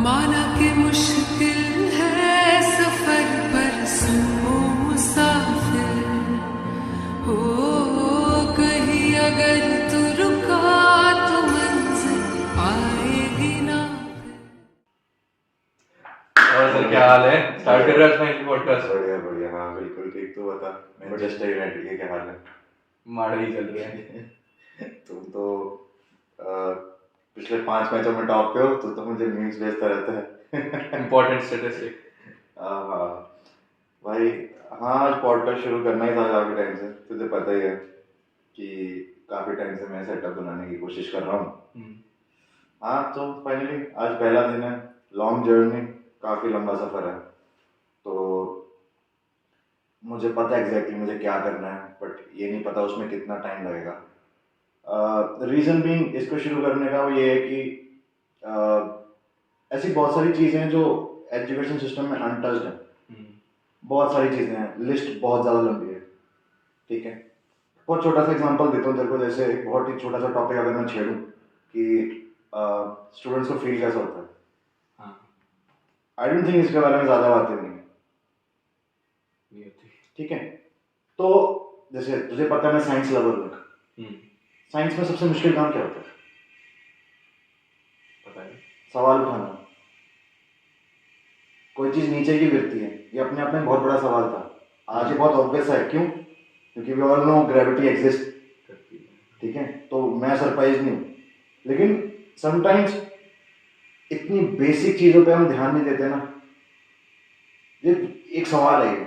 माना कि मुश्किल है सफर पर सुनो मुसाफिर हो, कहीं अगर तू रुका तो मंजिल आएगी ना। और सर क्या हाल है? स्टार्ट कर रहे हैं अपना पॉडकास्ट। बढ़िया बढ़िया, हाँ बिल्कुल ठीक। तू बता, मैनचेस्टर यूनाइटेड के क्या हाल है? माड़ा ही चल रहे हैं। तुम तो पिछले 5 मैचों में टॉप पे हो। तू तो मुझे मीम्स भेजता रहता है। Important statistic. हाँ भाई, हाँ आज पॉडकास्ट शुरू करना ही था काफ़ी टाइम से। तुझे पता ही है कि काफ़ी टाइम से मैं सेटअप बनाने की कोशिश कर रहा हूँ। हाँ तो फाइनली आज पहला दिन है। लॉन्ग जर्नी, काफ़ी लंबा सफ़र है। तो मुझे पता है एग्जैक्टली मुझे क्या करना है, बट ये नहीं पता उसमें कितना टाइम लगेगा। रीज़न बीइंग इसको शुरू करने का वो ये है कि ऐसी बहुत सारी चीज़ें हैं जो एजुकेशन सिस्टम में अनटच्ड हैं। बहुत सारी चीज़ें हैं, लिस्ट बहुत ज़्यादा लंबी है। ठीक है, बहुत छोटा सा एग्जांपल देता हूँ तेरे को। जैसे एक बहुत ही छोटा सा टॉपिक अगर मैं छेड़ूँ कि स्टूडेंट्स को फील कैसा होता है, आई डोंट थिंक इसके बारे में ज़्यादा बातें नहीं है। ठीक है, तो जैसे तुझे पता है मैं साइंस लवर हूँ। साइंस में सबसे मुश्किल काम क्या होता है? पता है। सवाल उठाना। कोई चीज नीचे की गिरती है, ये अपने आप में बहुत बड़ा सवाल था। आज ये बहुत ऑब्वियस है। क्यों? क्योंकि we all know gravity exist. ठीक है, तो मैं सरप्राइज नहीं हूँ। लेकिन समटाइम्स इतनी बेसिक चीजों पे हम ध्यान नहीं देते ना। ये एक सवाल है ये।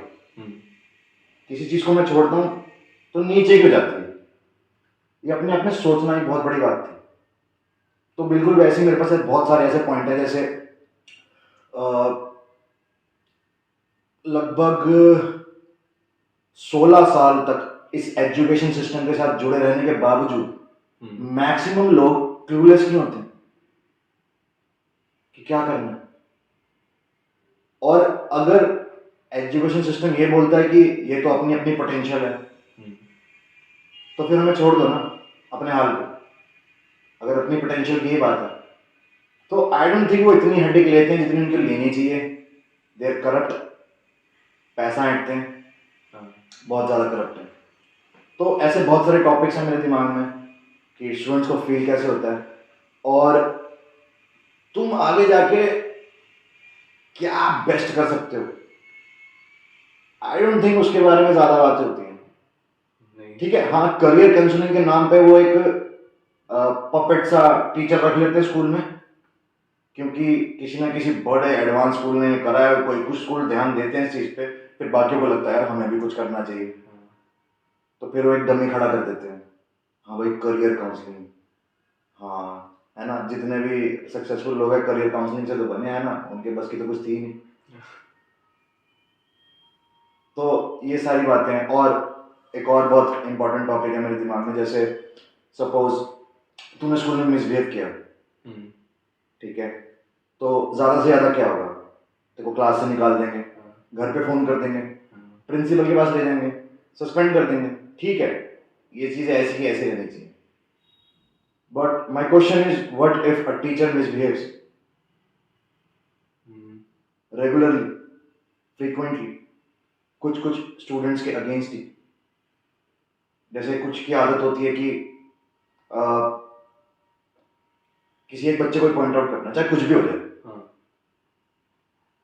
किसी चीज को मैं छोड़ता हूँ तो नीचे क्यों जाती है, ये अपने आप में सोचना एक बहुत बड़ी बात थी। तो बिल्कुल वैसे ही मेरे पास बहुत सारे ऐसे पॉइंट है। जैसे लगभग 16 साल तक इस एजुकेशन सिस्टम के साथ जुड़े रहने के बावजूद मैक्सिमम लोग क्लूलेस नहीं होते कि क्या करना है। और अगर एजुकेशन सिस्टम ये बोलता है कि ये तो अपनी अपनी पोटेंशियल है, तो फिर हमें छोड़ दो ना अपने हाल को। अगर अपनी पोटेंशियल की ही बात है तो आई डोंट थिंक वो इतनी हेडेक लेते हैं जितनी उनको लेनी चाहिए। दे आर करप्ट, पैसा ऐंठते हैं, बहुत ज़्यादा करप्ट है। तो ऐसे बहुत सारे टॉपिक्स हैं मेरे दिमाग में कि स्टूडेंट्स को फील कैसे होता है और तुम आगे जाके क्या बेस्ट कर सकते हो। आई डोंट थिंक उसके बारे में ज़्यादा बातें होती हैं। ठीक है, हाँ करियर काउंसलिंग के नाम पे वो एक पपेट सा टीचर रख लेते हैं स्कूल में, क्योंकि किसी ना किसी बड़े एडवांस स्कूल ने करा है। कोई कुछ स्कूल ध्यान देते हैं इस चीज़ पे, फिर बाकियों को लगता है यार हमें भी कुछ करना चाहिए, तो फिर वो एक डमी खड़ा कर देते हैं। हाँ भाई करियर काउंसलिंग, हाँ है ना। जितने भी सक्सेसफुल लोग हैं करियर काउंसलिंग से तो बने हैं ना, उनके बस की तो कुछ थी नहीं। तो ये सारी बातें हैं। और एक और बहुत इंपॉर्टेंट टॉपिक है मेरे दिमाग में। जैसे सपोज तूने स्कूल में मिसबिहेव किया, ठीक है, तो ज़्यादा से ज़्यादा क्या होगा? तेरे को क्लास से निकाल देंगे, घर पे फ़ोन कर देंगे, प्रिंसिपल के पास ले जाएंगे, सस्पेंड कर देंगे। ठीक है, ये चीज़ें ऐसी की ऐसे रहनी चाहिए। But my question is what if a teacher misbehaves regularly, frequently, कुछ कुछ स्टूडेंट्स के अगेंस्ट ही। जैसे कुछ की आदत होती है कि किसी एक बच्चे को पॉइंट आउट करना, चाहे कुछ भी हो जाए।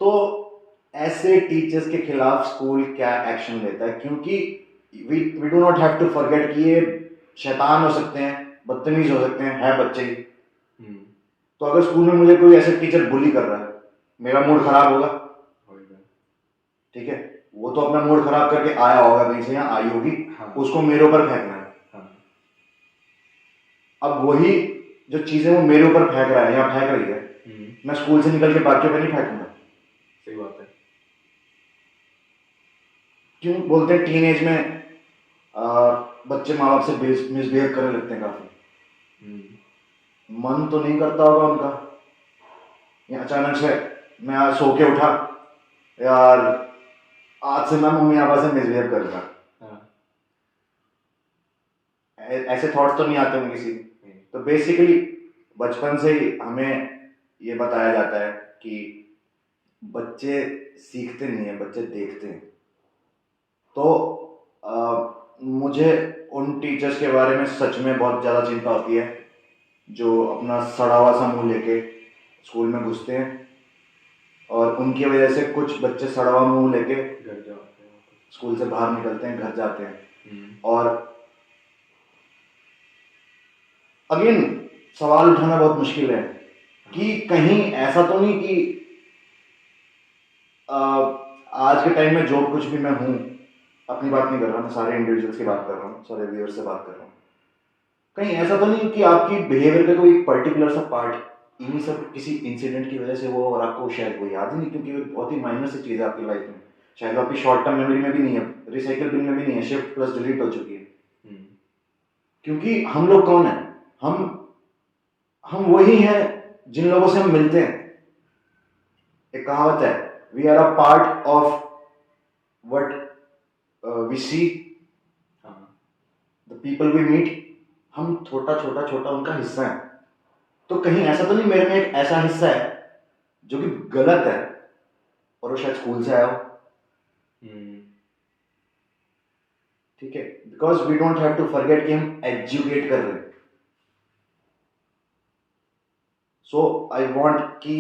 तो ऐसे टीचर्स के खिलाफ स्कूल क्या एक्शन लेता है? क्योंकि we do not have to forget कि ये शैतान हो सकते हैं, बदतमीज हो सकते हैं, है बच्चे ही। तो अगर स्कूल में मुझे कोई ऐसे टीचर बुली कर रहा है, मेरा मूड खराब होगा। ठीक है, वो तो अपना मूड खराब करके आया होगा कहीं से, यहाँ आई होगी, उसको मेरे ऊपर फेंकना है। अब वही जो चीजें वो मेरे ऊपर फेंक रहा है या फेंक रही है, मैं स्कूल से निकल के बाकियों पे नहीं फेंकूंगा। सही बात है। क्यों बोलते हैं टीन एज में बच्चे माँ बाप से मिसबिहेव करने लगते हैं काफी। मन तो नहीं करता होगा उनका, या अचानक से मैं आज सो के उठा, यार आज से मैं मम्मी पापा से मिसबिहेव करूंगा। ऐसे थॉट्स तो नहीं आते होंगे किसी। तो बेसिकली बचपन से ही हमें ये बताया जाता है कि बच्चे सीखते नहीं हैं, बच्चे देखते हैं। तो मुझे उन टीचर्स के बारे में सच में बहुत ज़्यादा चिंता होती है जो अपना सड़ा हुआ सा मुंह लेके स्कूल में घुसते हैं, और उनकी वजह से कुछ बच्चे सड़ा हुआ मुंह लेके घर जाते हैं। स्कूल से बाहर निकलते हैं, घर जाते हैं। हम्म। और अगेन सवाल उठाना बहुत मुश्किल है कि कहीं ऐसा तो नहीं कि आज के टाइम में जो कुछ भी मैं हूँ, अपनी बात नहीं कर रहा, मैं सारे इंडिविजुअल्स की बात कर रहा हूँ, सारे व्यूअर्स से बात कर रहा हूँ, कहीं ऐसा तो नहीं कि आपकी बिहेवियर का कोई पर्टिकुलर सा पार्ट इन्हीं सब किसी इंसिडेंट की वजह से वो, और आपको शायद वो याद ही नहीं, क्योंकि वो बहुत ही माइनर सी चीज़ है आपकी लाइफ में, शायद आपकी शॉर्ट टर्म मेमोरी में भी नहीं है, रिसाइकल बिन में भी नहीं है, शिफ्ट प्लस डिलीट हो चुकी है। क्योंकि हम लोग कौन है? हम वही हैं जिन लोगों से हम मिलते हैं। एक कहावत है, we are a part of what we see, the people we meet. हम छोटा छोटा छोटा उनका हिस्सा है। तो कहीं ऐसा तो नहीं मेरे में एक ऐसा हिस्सा है जो कि गलत है और वो शायद स्कूल से आया हो? ठीक है, because we don't have to forget कि हम एजुकेट कर रहे हैं। सो आई वॉन्ट कि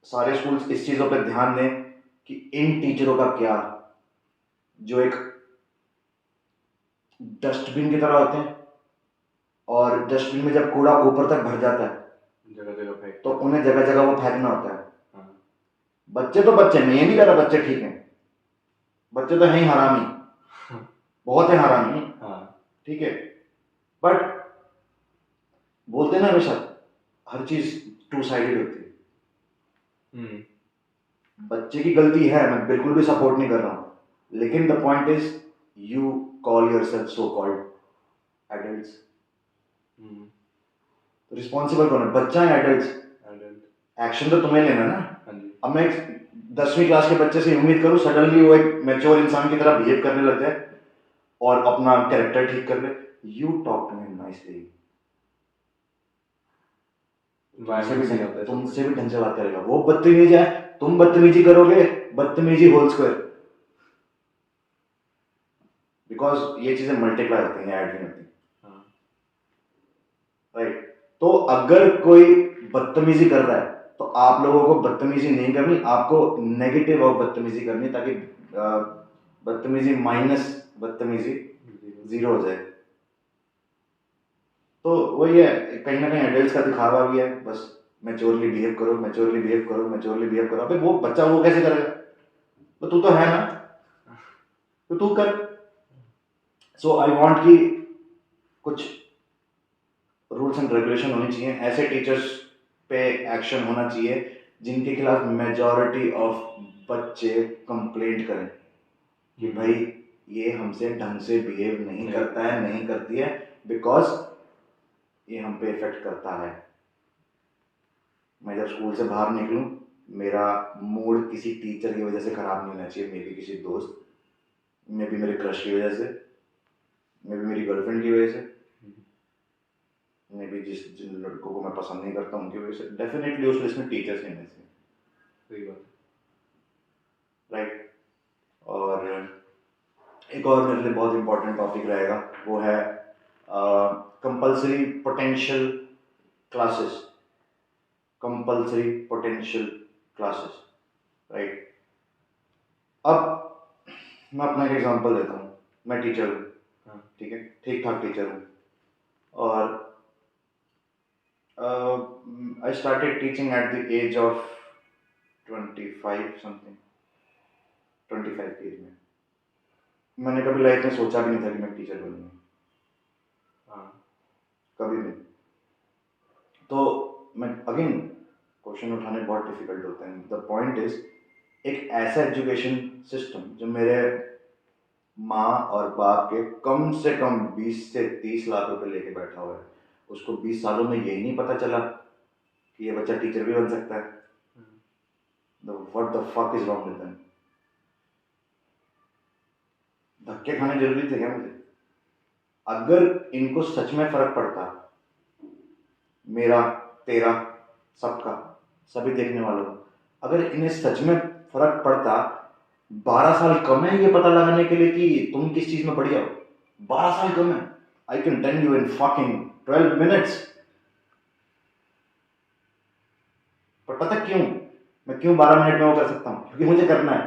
सारे स्कूल्स इस चीज़ों पर ध्यान दें कि इन टीचरों का क्या, जो एक डस्टबिन की तरह होते हैं, और डस्टबिन में जब कूड़ा ऊपर तक भर जाता है जगह जगह फेंक, तो उन्हें जगह जगह वो फेंकना होता है। बच्चे तो बच्चे, मैं ये नहीं कह रहा बच्चे ठीक हैं, बच्चे तो हैं ही हरामी, बहुत है हरामी, ठीक है, बट बोलते ना हमेशा हर चीज टू साइडेड होती है। बच्चे की गलती है, मैं बिल्कुल भी सपोर्ट नहीं कर रहा हूँ, लेकिन the point is you call yourself so called adults, तो रिस्पॉन्सिबल कौन है, बच्चा या एडल्ट्स? एक्शन तो तुम्हें लेना ना। अब मैं 10वीं क्लास के बच्चे से उम्मीद करूँ सडनली वो एक मैच्योर इंसान की तरह बिहेव करने लग जाए और अपना कैरेक्टर ठीक कर ले? You talk to him nicely, तुमसे भी ढंग से बात करेगा। वो बदतमीजी है, तुम बदतमीजी करोगे, बदतमीजी होल स्क्वायर, बिकॉज ये चीजें मल्टीप्लाई होती हैं, ऐड नहीं होती, राइट? तो अगर कोई बदतमीजी कर रहा है तो आप लोगों को बदतमीजी नहीं करनी, आपको नेगेटिव और बदतमीजी करनी, ताकि बदतमीजी माइनस बदतमीजी 0 हो जाए। तो वही है, कहीं ना कहीं एडल्ट्स का दिखावा भी है, बस मैच्योरली बिहेव करो, मैच्योरली बिहेव करो, मैच्योरली बिहेव करो। अबे वो बच्चा वो कैसे करेगा? तो तू तो है ना, तो तू कर। सो आई वांट कि कुछ रूल्स एंड रेगुलेशन होनी चाहिए, ऐसे टीचर्स पे एक्शन होना चाहिए जिनके खिलाफ मेजॉरिटी ऑफ बच्चे कंप्लेंट करें कि भाई ये हमसे ढंग से बिहेव नहीं करता है, नहीं करती है, बिकॉज ये हम पे इफेक्ट करता है। मैं जब स्कूल से बाहर निकलूं, मेरा मूड किसी टीचर की वजह से खराब नहीं होना चाहिए, मे बी किसी दोस्त, मे बी मेरे क्रश की वजह से, मे बी मेरी गर्लफ्रेंड की वजह से, मे बी जिन लड़कों को मैं पसंद नहीं करता उनकी वजह से, डेफिनेटली उस लिस्ट में टीचर्स नहीं होने चाहिए, राइट? और एक और मेरे लिए बहुत इंपॉर्टेंट टॉपिक रहेगा, वो है compulsory potential classes, compulsory potential classes, right? अब मैं अपना एक एग्जांपल देता हूँ। मैं टीचर हूँ, ठीक है, ठीक ठाक टीचर हूँ, और I started teaching at the age of 25 something, 25 की एज में। मैंने कभी लाइफ में सोचा भी नहीं था कि मैं टीचर बनूंगा, कभी नहीं। तो मैं अगेन क्वेश्चन उठाने बहुत डिफिकल्ट होते हैं। द पॉइंट इज, एक ऐसा एजुकेशन सिस्टम जो मेरे माँ और बाप के कम से कम 20 से 30 लाख रुपए लेके बैठा हुआ है, उसको 20 सालों में यही नहीं पता चला कि ये बच्चा टीचर भी बन सकता है। What the fuck is wrong with them? धक्के खाने जरूरी थे क्या मुझे? अगर इनको सच में फर्क पड़ता, मेरा, तेरा, सबका, सभी देखने वालों को, अगर इन्हें सच में फर्क पड़ता, 12 साल कम है ये पता लगाने के लिए कि तुम किस चीज में बढ़िया हो। 12 साल कम है। I can tell you in fucking 12 minutes। पर पता क्यों मैं क्यों 12 मिनट में वो कर सकता हूँ? क्योंकि मुझे करना है।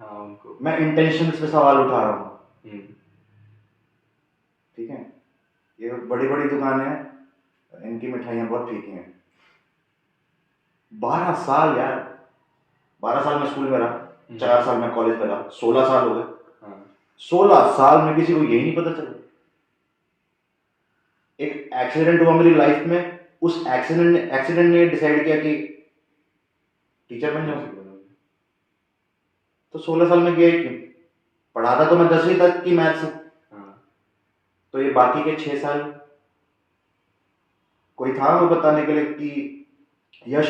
हाँ उनको। मैं इंटेंशन पे सवाल उठा रहा हूँ। ठीक है, ये बड़ी बड़ी दुकानें हैं, इनकी मिठाइयाँ बहुत फीकी हैं। 12 साल यार, 12 साल में स्कूल में रहा, 4 साल में कॉलेज में रहा, 16 साल हो गए। 16 साल में किसी को यही नहीं पता चला। एक एक्सीडेंट हुआ मेरी लाइफ में, उस एक्सीडेंट ने डिसाइड किया कि टीचर बन जाऊं। तो 16 साल में गया क्यों? पढ़ाता तो मैं 10वीं तक की मैथ्स। तो ये बाकी के 6 साल कोई था वो बताने के लिए कि यश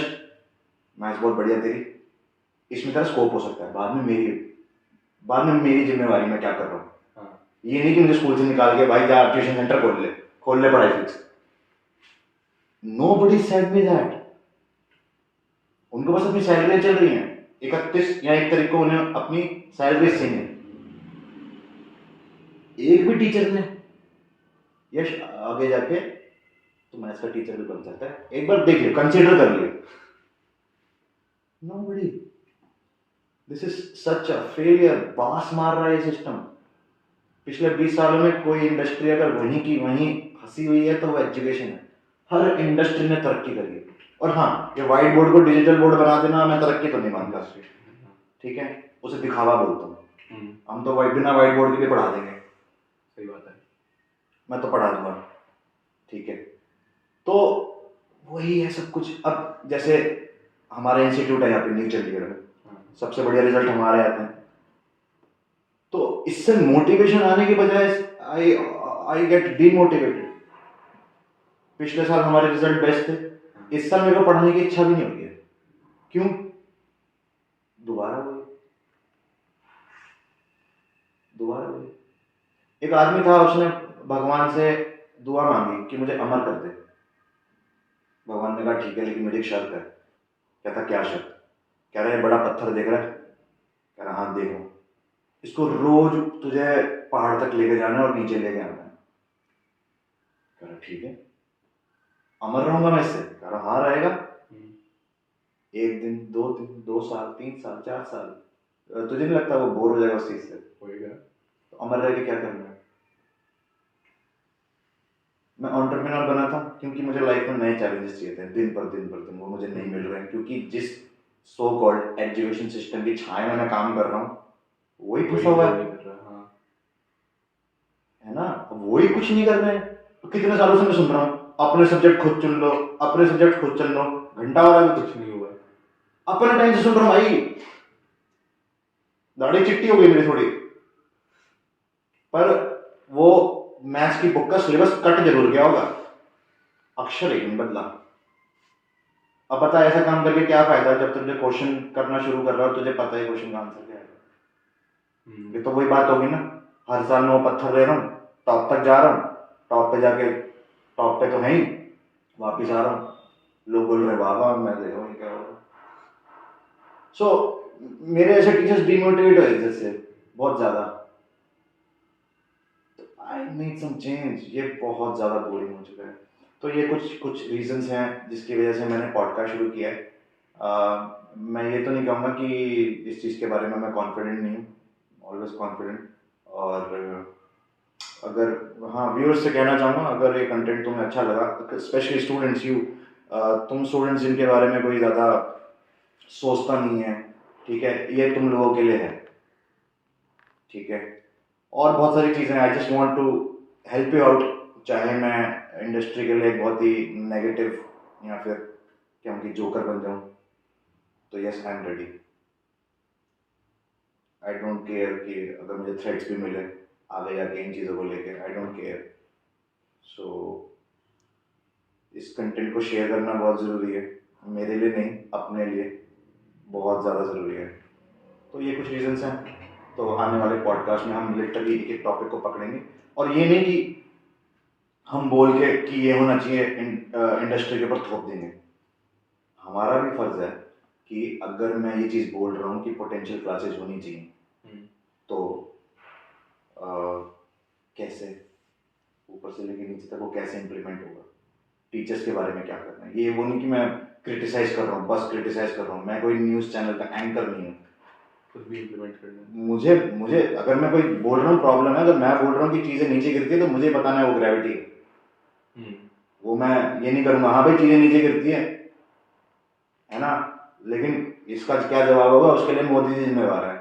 मैथ्स बहुत बढ़िया तेरी, इसमें तेरा स्कोप हो सकता है, बाद में मेरी जिम्मेवारी मैं क्या कर रहा हूँ। ये नहीं कि मुझे स्कूल से निकाल के भाई जा ट्यूशन सेंटर खोल ले पढ़ाई fix. Nobody said me that। उनको बस अपनी सैलरी चल रही है, 31 या 1 तारीख को उन्हें अपनी सैलरी चाहिए। एक भी टीचर ने यश आगे जाके तो मैथ्स का टीचर भी बन सकता है, एक बार देख लियो, कंसीडर कर लियो। Nobody। This is such a failure. बास मार रहा है ये सिस्टम। पिछले 20 सालों में कोई इंडस्ट्री अगर वहीं की वहीं फंसी हुई है तो वो एजुकेशन है। हर इंडस्ट्री ने तरक्की करी है। और हाँ, ये व्हाइट बोर्ड को डिजिटल बोर्ड बना देना मैं तरक्की तो नहीं मानता, ठीक है, उसे दिखावा बोलता हूँ। हम तो बिना व्हाइट बोर्ड के भी पढ़ा देंगे। सही बात है, मैं तो पढ़ा दूंगा, ठीक है। तो वही है सब कुछ। अब जैसे हमारा इंस्टीट्यूट है यहाँ पे न्यू चंडीगढ़ में, सबसे बढ़िया रिजल्ट हमारे आते हैं, तो इससे मोटिवेशन आने के बजाय आई गेट डीमोटिवेटेड। पिछले साल हमारे रिजल्ट बेस्ट थे, इस साल मेरे को पढ़ाने की इच्छा भी नहीं होती है। क्यों? दोबारा वही। एक आदमी था, उसने भगवान से दुआ मांगी कि मुझे अमर कर दे। भगवान ने कहा ठीक है, लेकिन मुझे एक शर्त है। कहता क्या शर्त? कह रहा है बड़ा पत्थर देख रहा है? कह रहा हाँ देखो, इसको रोज तुझे पहाड़ तक लेके जाना है और नीचे लेके आना है। कह रहा ठीक है, अमर रहूंगा मैं इससे? कह रहा हाँ रहेगा। 1 दिन, 2 दिन, 2 साल, 3 साल, 4 साल, तुझे नहीं लगता वो बोर हो जाएगा उस चीज से? होएगा। तो अमर रह के क्या करना है? मैं एंटरप्रेन्योर बना था क्योंकि मुझे लाइफ में नए चैलेंजेस चाहिए थे, दिन पर दिन वो मुझे नहीं मिल रहे हैं, क्योंकि जिस सो कॉल्ड एजुकेशन सिस्टम की छाया में मैं काम कर रहा हूँ वही फंसा हुआ है ना। वही कुछ नहीं कर रहे हैं। तो कितने सालों से मैं सुन रहा हूँ अपने सब्जेक्ट खुद चुन लो, अपने सब्जेक्ट खुद चुन लो, घंटा वाला भी कुछ नहीं हुआ। अपने टाइम से सुन रहा हूँ भाई, दाढ़ी चिट्टी हो गई मेरी थोड़ी, पर वो मैथ्स की बुक का सिलेबस कट जरूर गया होगा, अक्षर एक नहीं बदला। अब पता ऐसा काम करके क्या फायदा जब तुझे क्वेश्चन करना शुरू कर रहा हो, तुझे पता है क्वेश्चन का आंसर क्या है। ये तो वही बात होगी ना, हर साल मैं वो पत्थर ले रहा हूँ, टॉप तक जा रहा हूँ, टॉप पे जाके टॉप पे तो है ही, वापिस आ रहा हूँ, लोग बोल रहे वाह वाह, मैं देखा वही क्या होगा। सो मेरे ऐसे टीचर्स डिमोटिवेट हुए जैसे बहुत ज्यादा। I need some change. ये बहुत ज़्यादा बोरिंग हो चुका है। तो ये कुछ रीजंस हैं जिसकी वजह से मैंने पॉडकास्ट शुरू किया है। मैं ये तो नहीं कहूँगा कि इस चीज़ के बारे में मैं कॉन्फिडेंट नहीं हूँ, ऑलवेज कॉन्फिडेंट। और अगर हाँ, व्यूअर्स से कहना चाहूँगा, अगर ये कंटेंट तुम्हें अच्छा लगा, स्पेशली स्टूडेंट्स, तुम स्टूडेंट्स जिनके बारे में कोई ज़्यादा सोचता नहीं है, ठीक है, ये तुम लोगों के लिए है, ठीक है। और बहुत सारी चीज़ें, I just want to help you out. चाहे मैं इंडस्ट्री के लिए बहुत ही नेगेटिव या फिर क्या उनकी जोकर बन जाऊं, तो yes I am ready. I don't care कि अगर मुझे थ्रेट्स भी मिले आगे जाके इन चीज़ों को लेके, आई डोंट केयर। सो इस कंटेंट को शेयर करना बहुत ज़रूरी है, मेरे लिए नहीं, अपने लिए बहुत ज़्यादा ज़रूरी है। तो ये कुछ रीजंस हैं। तो आने वाले पॉडकास्ट में हम लिटरली एक टॉपिक को पकड़ेंगे, और ये नहीं कि हम बोल के कि ये होना चाहिए इंडस्ट्री के ऊपर थोप देंगे। हमारा भी फर्ज है कि अगर मैं ये चीज़ बोल रहा हूँ कि पोटेंशियल क्लासेस होनी चाहिए, तो कैसे ऊपर से लेके नीचे तक वो कैसे इम्प्लीमेंट होगा, टीचर्स के बारे में क्या करना है। ये वो नहीं कि मैं क्रिटिसाइज कर रहा हूँ, बस क्रिटिसाइज कर रहा हूँ, मैं कोई न्यूज़ चैनल का एंकर नहीं हूँ। खुद भी इम्प्लीमेंट करना है। मुझे मुझे अगर मैं कोई बोल रहा हूँ प्रॉब्लम है, अगर मैं बोल रहा हूँ कि चीज़ें नीचे गिरती है, तो मुझे बताना है वो ग्रेविटी है। वो मैं ये नहीं करूँगा हाँ भाई चीज़ें नीचे गिरती है ना, लेकिन इसका क्या जवाब होगा उसके लिए मोदी जी जिम्मेवार है,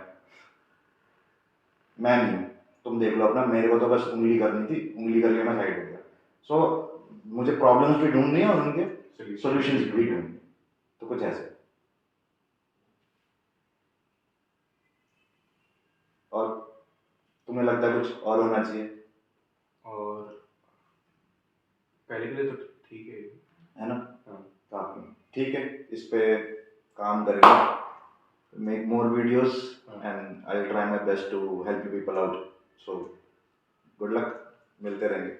मैं नहीं हूँ। तुम देख लो अपना, मेरे को तो बस उंगली करनी थी, उंगली करके मैं साइड हो गया। सो मुझे प्रॉब्लम्स भी ढूंढनी है और उनके सॉल्यूशंस भी ढूंढनी, तो कुछ ऐसे। और तुम्हें लगता है कुछ और होना चाहिए? और पहले के लिए तो ठीक है ना? हाँ। काफी ठीक है, इस पे काम करेंगे, make more videos and I will try my best to help you people out. So good luck, मिलते रहेंगे।